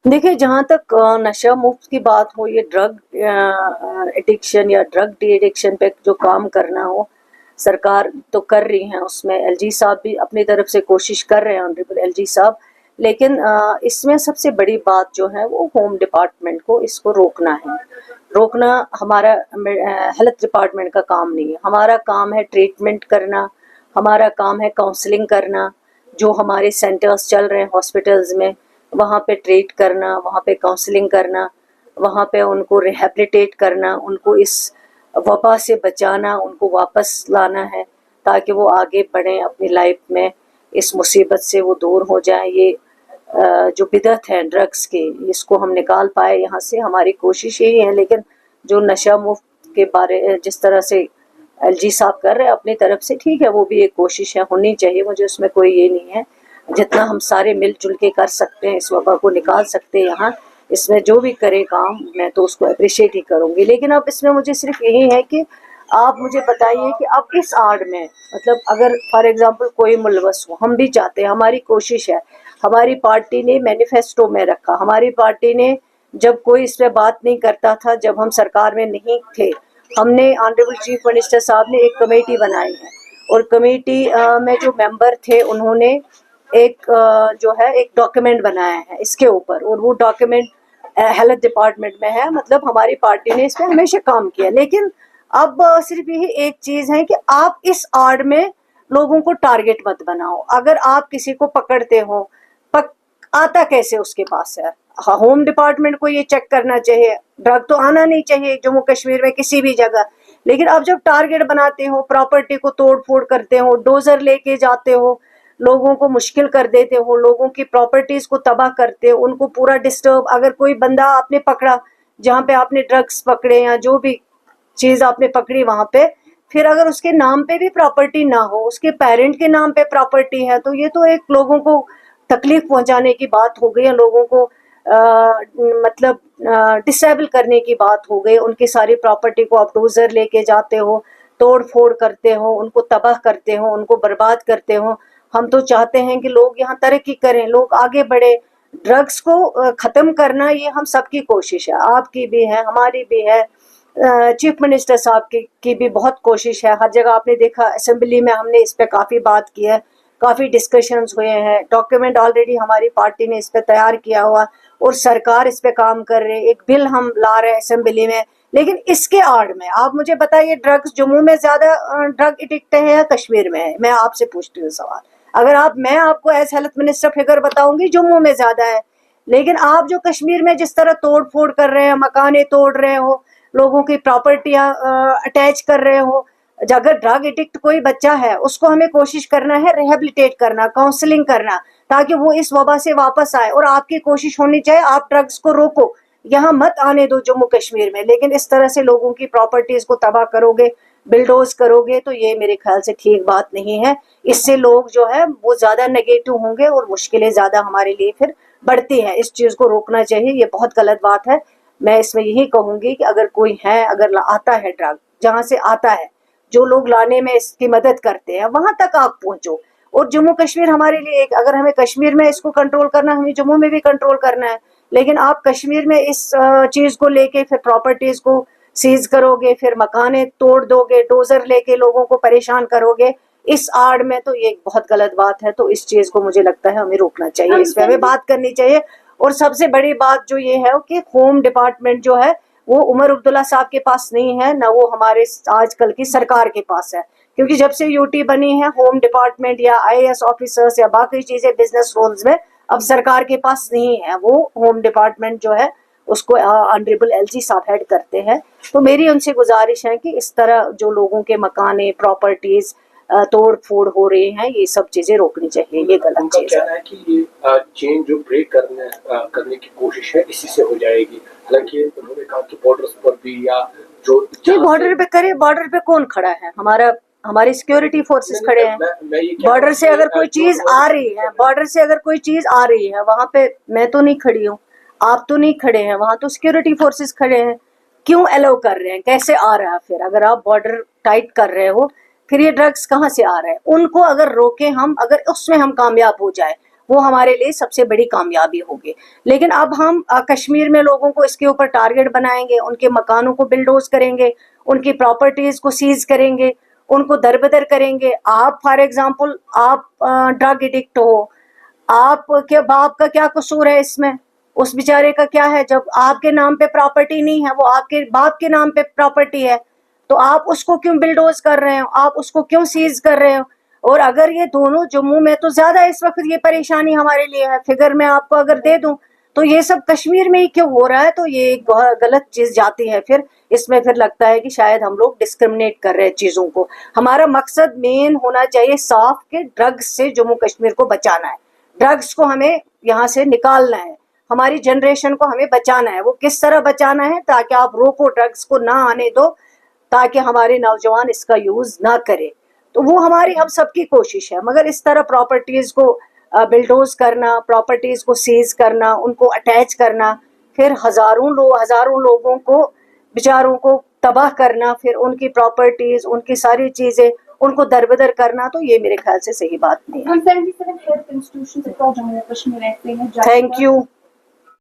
देखिए, जहाँ तक नशा मुफ्त की बात हो, ये ड्रग एडिक्शन या ड्रग डी एडिक्शन पे जो काम करना हो, सरकार तो कर रही है। उसमें एलजी साहब भी अपनी तरफ से कोशिश कर रहे हैं, ऑनरेबल एलजी साहब। लेकिन इसमें सबसे बड़ी बात जो है वो होम डिपार्टमेंट को इसको रोकना है। रोकना हमारा हेल्थ डिपार्टमेंट का काम नहीं है। हमारा काम है ट्रीटमेंट करना, हमारा काम है काउंसलिंग करना। जो हमारे सेंटर्स चल रहे हैं हॉस्पिटल्स में, वहाँ पे ट्रीट करना, वहाँ पे काउंसलिंग करना, वहाँ पे उनको रिहेबिलिटेट करना, उनको इस वबा से बचाना, उनको वापस लाना है ताकि वो आगे बढ़ें अपनी लाइफ में, इस मुसीबत से वो दूर हो जाएं। ये जो बिदअत है ड्रग्स की, इसको हम निकाल पाए यहाँ से, हमारी कोशिश यही है। लेकिन जो नशा मुफ्त के बारे जिस तरह से एलजी साहब कर रहे हैं अपनी तरफ से, ठीक है, वो भी एक कोशिश है, होनी चाहिए, मुझे उसमें कोई ये नहीं है। जितना हम सारे मिलजुल के कर सकते हैं, इस वबा को निकाल सकते हैं यहाँ, इसमें जो भी करे काम, मैं तो उसको अप्रिशिएट ही करूँगी। लेकिन अब इसमें मुझे सिर्फ यही है कि आप मुझे बताइए कि अब इस आड़ में, मतलब अगर फॉर एग्जांपल कोई मुलवस हो, हम भी चाहते हैं, हमारी कोशिश है, हमारी पार्टी ने मैनिफेस्टो में रखा, हमारी पार्टी ने जब कोई इस पर बात नहीं करता था, जब हम सरकार में नहीं थे, हमने ऑनरेबल चीफ मिनिस्टर साहब ने एक कमेटी बनाई है, और कमेटी में जो मेंबर थे उन्होंने एक जो है एक डॉक्यूमेंट बनाया है इसके ऊपर, और वो डॉक्यूमेंट हेल्थ डिपार्टमेंट में है। मतलब हमारी पार्टी ने इस पर हमेशा काम किया। लेकिन अब सिर्फ यही एक चीज है कि आप इस आड़ में लोगों को टारगेट मत बनाओ। अगर आप किसी को पकड़ते हो, आता कैसे उसके पास है? होम डिपार्टमेंट को ये चेक करना चाहिए, ड्रग तो आना नहीं चाहिए जम्मू कश्मीर में किसी भी जगह। लेकिन आप जब टारगेट बनाते हो, प्रॉपर्टी को तोड़ फोड़ करते हो, डोजर लेके जाते हो, लोगों को मुश्किल कर देते हो, लोगों की प्रॉपर्टीज को तबाह करते हो, उनको पूरा डिस्टर्ब। अगर कोई बंदा आपने पकड़ा जहाँ पे आपने ड्रग्स पकड़े या जो भी चीज आपने पकड़ी वहां पे, फिर अगर उसके नाम पे भी प्रॉपर्टी ना हो, उसके पेरेंट के नाम पे प्रॉपर्टी है, तो ये तो एक लोगों को तकलीफ पहुंचाने की बात हो गई है, लोगों को मतलब डिसेबल करने की बात हो गई। उनकी सारी प्रॉपर्टी को आप डोजर लेके जाते हो, तोड़ फोड़ करते हो, उनको तबाह करते हो, उनको बर्बाद करते हो। हम तो चाहते हैं कि लोग यहाँ तरक्की करें, लोग आगे बढ़े। ड्रग्स को खत्म करना ये हम सबकी कोशिश है, आपकी भी है, हमारी भी है, चीफ मिनिस्टर साहब की भी बहुत कोशिश है। हर जगह आपने देखा, असेंबली में हमने इस पे काफी बात की है, काफी डिस्कशंस हुए हैं, डॉक्यूमेंट ऑलरेडी हमारी पार्टी ने इस पे तैयार किया हुआ, और सरकार इस पे काम कर रहे हैं, एक बिल हम ला रहे हैं असेंबली में। लेकिन इसके आड़ में आप मुझे बताइए, ड्रग्स जम्मू में ज्यादा ड्रग एडिक्ट है या कश्मीर में है? मैं आपसे पूछती हूँ सवाल। अगर मैं आपको एज हेल्थ मिनिस्टर फिगर बताऊंगी जम्मू में ज्यादा है, लेकिन आप जो कश्मीर में जिस तरह तोड़ फोड़ कर रहे हैं, मकाने तोड़ रहे हो, लोगों की प्रॉपर्टियां अटैच कर रहे हो, अगर ड्रग एडिक्ट कोई बच्चा है, उसको हमें कोशिश करना है रिहेबिलिटेट करना, काउंसलिंग करना, ताकि वो इस वबा से वापस आए। और आपकी कोशिश होनी चाहिए आप ड्रग्स को रोको, यहाँ मत आने दो जम्मू कश्मीर में। लेकिन इस तरह से लोगों की प्रॉपर्टीज को तबाह करोगे, बिल्डोज करोगे, तो ये मेरे ख्याल से ठीक बात नहीं है। इससे लोग जो है वो ज्यादा नेगेटिव होंगे और मुश्किलें ज्यादा हमारे लिए फिर बढ़ती हैं। इस चीज को रोकना चाहिए, ये बहुत गलत बात है। मैं इसमें यही कहूंगी कि अगर कोई है, अगर आता है ड्रग, जहां से आता है, जो लोग लाने में इसकी मदद करते हैं, वहां तक आप पहुंचो। और जम्मू कश्मीर हमारे लिए एक, अगर हमें कश्मीर में इसको कंट्रोल करना, हमें जम्मू में भी कंट्रोल करना है। लेकिन आप कश्मीर में इस चीज को लेके फिर प्रॉपर्टीज को सीज करोगे, फिर मकाने तोड़ दोगे, डोजर लेके लोगों को परेशान करोगे इस आड़ में, तो ये एक बहुत गलत बात है। तो इस चीज को मुझे लगता है हमें रोकना चाहिए, इस पे हमें बात करनी चाहिए। और सबसे बड़ी बात जो ये है कि होम डिपार्टमेंट जो है वो उमर अब्दुल्ला साहब के पास नहीं है, ना वो हमारे आजकल की सरकार के पास है। क्योंकि जब से यूटी बनी है, होम डिपार्टमेंट या आईएएस ऑफिसर्स या बाकी चीजें बिजनेस रोल्स में अब सरकार के पास नहीं है। वो होम डिपार्टमेंट जो है उसको ऑनरेबल एलजी साहब हेड करते हैं। तो मेरी उनसे गुजारिश है कि इस तरह जो लोगों के मकाने, प्रॉपर्टीज तोड़ फोड़ हो रहे हैं, ये सब चीजें रोकनी चाहिए, ये गलत चीज है कि ये चेन जो ब्रेक करने की कोशिश है इसी से हो जाएगी। हालांकि उन्होंने कहा कि बॉर्डर्स पर भी या जो बॉर्डर पे करे, बॉर्डर पे कौन खड़ा है? हमारी सिक्योरिटी फोर्सेस खड़े हैं। बॉर्डर से अगर कोई चीज आ रही है, बॉर्डर से अगर कोई चीज आ रही है, वहां पे मैं तो नहीं खड़ी हूँ, आप तो नहीं खड़े हैं, वहां तो सिक्योरिटी फोर्सेस खड़े हैं। क्यों अलाउ कर रहे हैं? कैसे आ रहा है? फिर अगर आप बॉर्डर टाइट कर रहे हो, फिर ये ड्रग्स कहाँ से आ रहे हैं? उनको अगर रोके हम, अगर उसमें हम कामयाब हो जाए, وہ ہمارے لیے سب سے بڑی کامیابی ہوگی. لیکن اب ہم کشمیر میں لوگوں کو اس کے اوپر ٹارگٹ بنائیں گے, ان کے مکانوں کو بلڈوز کریں گے, ان کی پراپرٹیز کو سیز کریں گے, ان کو دربدر کریں گے. آپ فار ایگزامپل آپ ڈرگ ایڈکٹ ہو, آپ کے باپ کا کیا قصور ہے اس میں, اس بیچارے کا کیا ہے؟ جب آپ کے نام پہ پراپرٹی نہیں ہے, وہ آپ کے باپ کے نام پہ پراپرٹی ہے, تو آپ اس کو کیوں بلڈوز کر رہے ہو, آپ اس کو کیوں سیز کر رہے ہو؟ اور اگر یہ دونوں جموں میں تو زیادہ اس وقت یہ پریشانی ہمارے لیے ہے, فگر میں آپ کو اگر دے دوں تو یہ سب کشمیر میں ہی کیوں ہو رہا ہے؟ تو یہ ایک غلط چیز جاتی ہے. پھر اس میں پھر لگتا ہے کہ شاید ہم لوگ ڈسکرمنیٹ کر رہے ہیں چیزوں کو. ہمارا مقصد مین ہونا چاہیے صاف کہ ڈرگز سے جموں کشمیر کو بچانا ہے, ڈرگز کو ہمیں یہاں سے نکالنا ہے, ہماری جنریشن کو ہمیں بچانا ہے. وہ کس طرح بچانا ہے؟ تاکہ آپ روکو, ڈرگز کو نہ آنے دو, تاکہ ہمارے نوجوان اس کا یوز نہ کرے. تو وہ ہماری ہم سب کی کوشش ہے. مگر اس طرح پراپرٹیز کو بلڈوز کرنا, پراپرٹیز کو سیز کرنا, ان کو اٹیچ کرنا, پھر ہزاروں لوگوں کو بیچاروں کو تباہ کرنا, پھر ان کی پراپرٹیز, ان کی ساری چیزیں ان کو دربدر کرنا, تو یہ میرے خیال سے صحیح بات نہیں ہے. ہم 77 health institutions across Jammu Kashmir ایسے ہیں. Thank you.